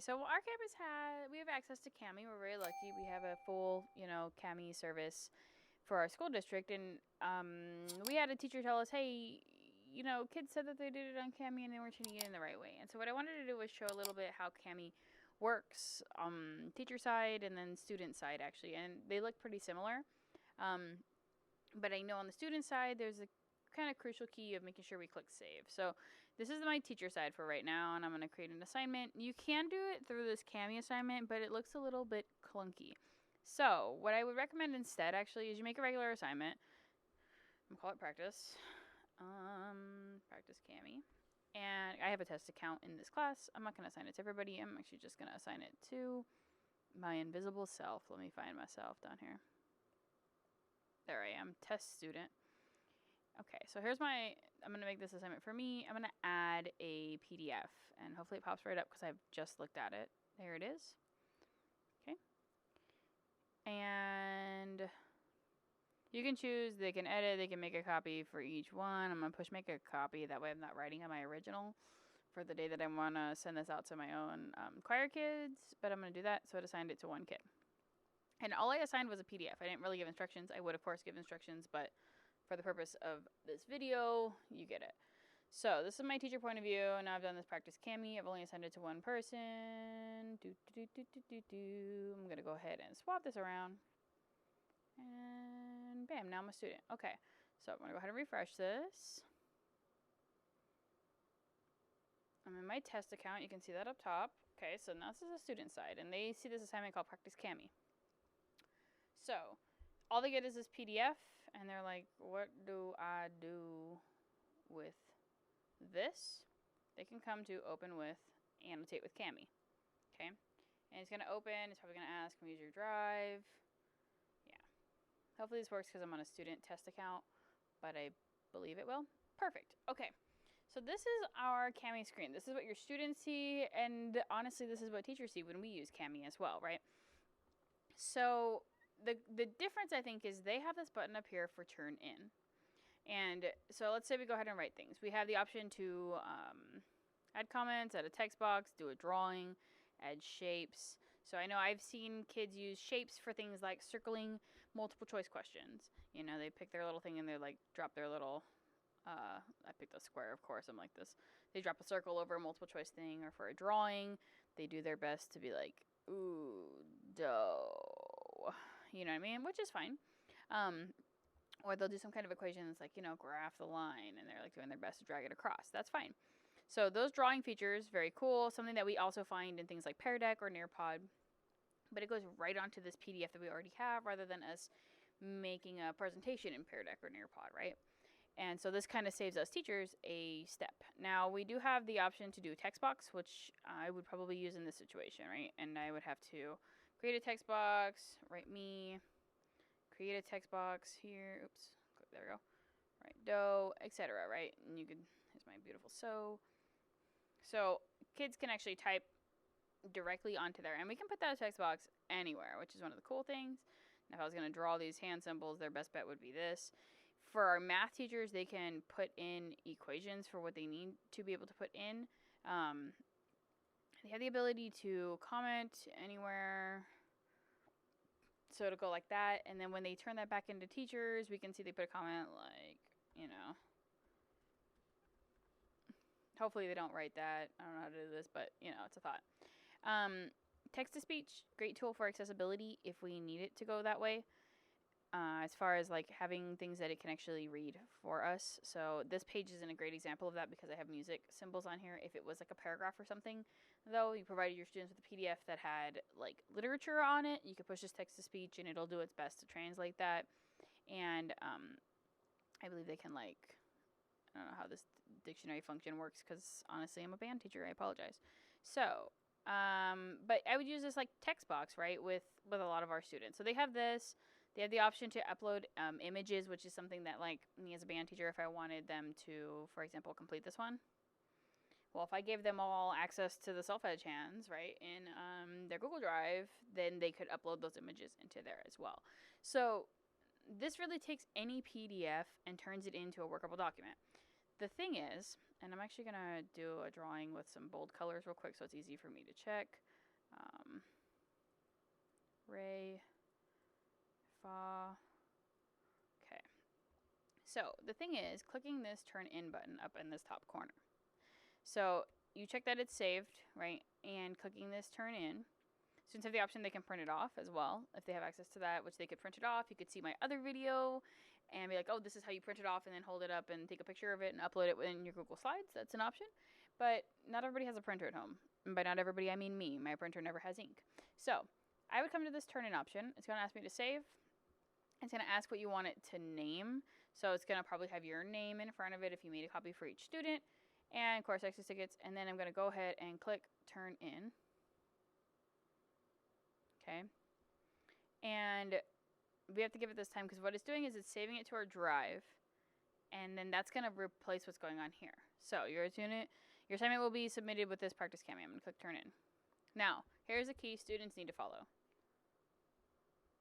so our campus we have access to Cami. We're very lucky. We have a full, Cami service for our school district, and we had a teacher tell us, hey, kids said that they did it on Cami and they weren't tuning it in the right way. And so what I wanted to do was show a little bit how Cami works, teacher side and then student side actually, and they look pretty similar. But I know on the student side, there's a kind of crucial key of making sure we click save. So this is my teacher side for right now, and I'm going to create an assignment. You can do it through this Cami assignment, but it looks a little bit clunky. So what I would recommend instead actually is you make a regular assignment. I'm going to call it practice. Practice Cami. And I have a test account in this class. I'm not going to assign it to everybody. I'm actually just going to assign it to my invisible self. Let me find myself down here. There I am, test student. Okay, so here's I'm going to make this assignment for me. I'm going to add a PDF, and hopefully it pops right up because I've just looked at it. There it is. Okay. And you can choose, they can edit, they can make a copy for each one. I'm going to push make a copy. That way I'm not writing on my original for the day that I want to send this out to my own choir kids, but I'm going to do that, so it assigned it to one kid. And all I assigned was a PDF. I didn't really give instructions. I would, of course, give instructions, but for the purpose of this video, you get it. So this is my teacher point of view. Now I've done this practice Cami. I've only assigned it to one person. I'm going to go ahead and swap this around. And bam, now I'm a student. Okay, so I'm going to go ahead and refresh this. I'm in my test account. You can see that up top. Okay, so now this is the student side, and they see this assignment called Practice Cami. So all they get is this PDF, and they're like, what do I do with this? They can come to open with, annotate with Cami. Okay, and it's going to open. It's probably going to ask, can we use your drive? Yeah. Hopefully this works because I'm on a student test account, but I believe it will. Perfect. Okay. So this is our Cami screen. This is what your students see, and honestly, this is what teachers see when we use Cami as well, right? So the difference, I think, is they have this button up here for turn in. And so let's say we go ahead and write things. We have the option to add comments, add a text box, do a drawing, add shapes. So I know I've seen kids use shapes for things like circling multiple choice questions. They pick their little thing and they like drop their little, I picked a square, of course, I'm like this. They drop a circle over a multiple choice thing, or for a drawing, they do their best to be like, ooh, dough. You know what I mean? Which is fine. Or they'll do some kind of equation that's like, graph the line, and they're like doing their best to drag it across. That's fine. So those drawing features, very cool. Something that we also find in things like Pear Deck or Nearpod. But it goes right onto this PDF that we already have, rather than us making a presentation in Pear Deck or Nearpod, right? And so this kind of saves us teachers a step. Now, we do have the option to do a text box, which I would probably use in this situation, right? And I would have to create a text box, write me, create a text box here. Oops, there we go. Right, dough, etc. Right, and you could. Here's my beautiful So kids can actually type directly onto there, and we can put that text box anywhere, which is one of the cool things. Now, if I was going to draw these hand symbols, their best bet would be this. For our math teachers, they can put in equations for what they need to be able to put in. They have the ability to comment anywhere. So it'll go like that. And then when they turn that back into teachers, we can see they put a comment like, hopefully they don't write that. I don't know how to do this, but, it's a thought. Text-to-speech, great tool for accessibility if we need it to go that way. As far as like having things that it can actually read for us. So this page isn't a great example of that because I have music symbols on here. If it was like a paragraph or something, though, you provided your students with a PDF that had like literature on it, you could push this text to speech and it'll do its best to translate that. And I believe they can like, I don't know how this dictionary function works because honestly I'm a band teacher, I apologize. So but I would use this like text box, right, with a lot of our students. So they have this. They have the option to upload images, which is something that, like, me as a band teacher, if I wanted them to, for example, complete this one. Well, if I gave them all access to the self-edge hands, right, in their Google Drive, then they could upload those images into there as well. So this really takes any PDF and turns it into a workable document. The thing is, and I'm actually going to do a drawing with some bold colors real quick so it's easy for me to check. Ray, fa. Okay. So the thing is, clicking this turn in button up in this top corner. So you check that it's saved, right? And clicking this turn in. Students have the option they can print it off as well if they have access to that, which they could print it off. You could see my other video and be like, oh, this is how you print it off, and then hold it up and take a picture of it and upload it in your Google Slides. That's an option. But not everybody has a printer at home. And by not everybody, I mean me. My printer never has ink. So I would come to this turn in option. It's going to ask me to save. It's going to ask what you want it to name. So it's going to probably have your name in front of it if you made a copy for each student, and course access tickets. And then I'm going to go ahead and click turn in. Okay. And we have to give it this time because what it's doing is it's saving it to our drive, and then that's going to replace what's going on here. So your assignment will be submitted with this practice Cami. I'm going to click turn in. Now, here's a key students need to follow.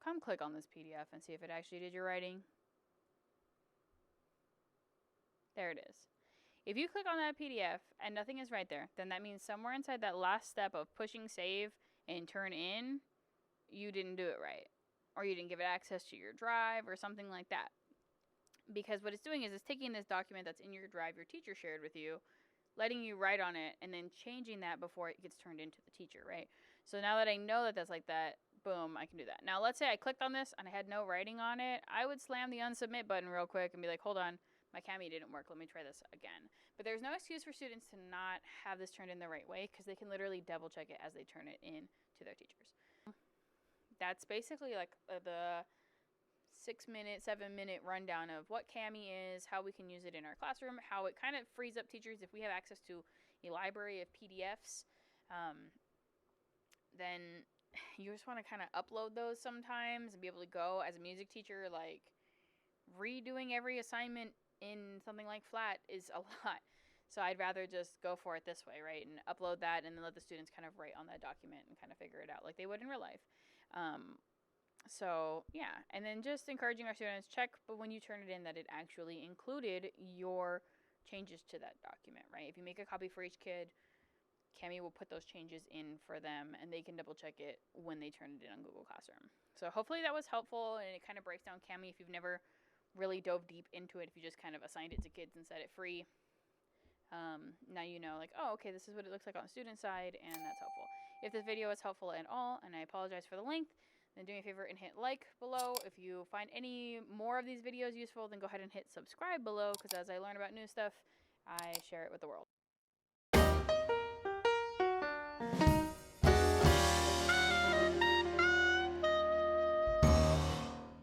Come click on this PDF and see if it actually did your writing. There it is. If you click on that PDF and nothing is right there, then that means somewhere inside that last step of pushing save and turn in, you didn't do it right. Or you didn't give it access to your drive or something like that. Because what it's doing is it's taking this document that's in your drive your teacher shared with you, letting you write on it, and then changing that before it gets turned into the teacher, right? So now that I know that that's like that, boom, I can do that. Now let's say I clicked on this and I had no writing on it. I would slam the unsubmit button real quick and be like, hold on, my Cami didn't work. Let me try this again. But there's no excuse for students to not have this turned in the right way because they can literally double check it as they turn it in to their teachers. That's basically like the 6-minute, 7-minute rundown of what Cami is, how we can use it in our classroom, how it kind of frees up teachers if we have access to a library of PDFs. Then you just want to kind of upload those sometimes and be able to go as a music teacher, like redoing every assignment in something like Flat is a lot. So I'd rather just go for it this way, right? And upload that and then let the students kind of write on that document and kind of figure it out like they would in real life. So yeah, and then just encouraging our students, check but when you turn it in that it actually included your changes to that document, right? If you make a copy for each kid, Cami will put those changes in for them and they can double check it when they turn it in on Google Classroom. So hopefully that was helpful, and it kind of breaks down Cami if you've never really dove deep into it, if you just kind of assigned it to kids and set it free. Now you know, like, oh, okay, this is what it looks like on the student side, and that's helpful. If this video was helpful at all, and I apologize for the length, then do me a favor and hit like below. If you find any more of these videos useful, then go ahead and hit subscribe below, because as I learn about new stuff, I share it with the world.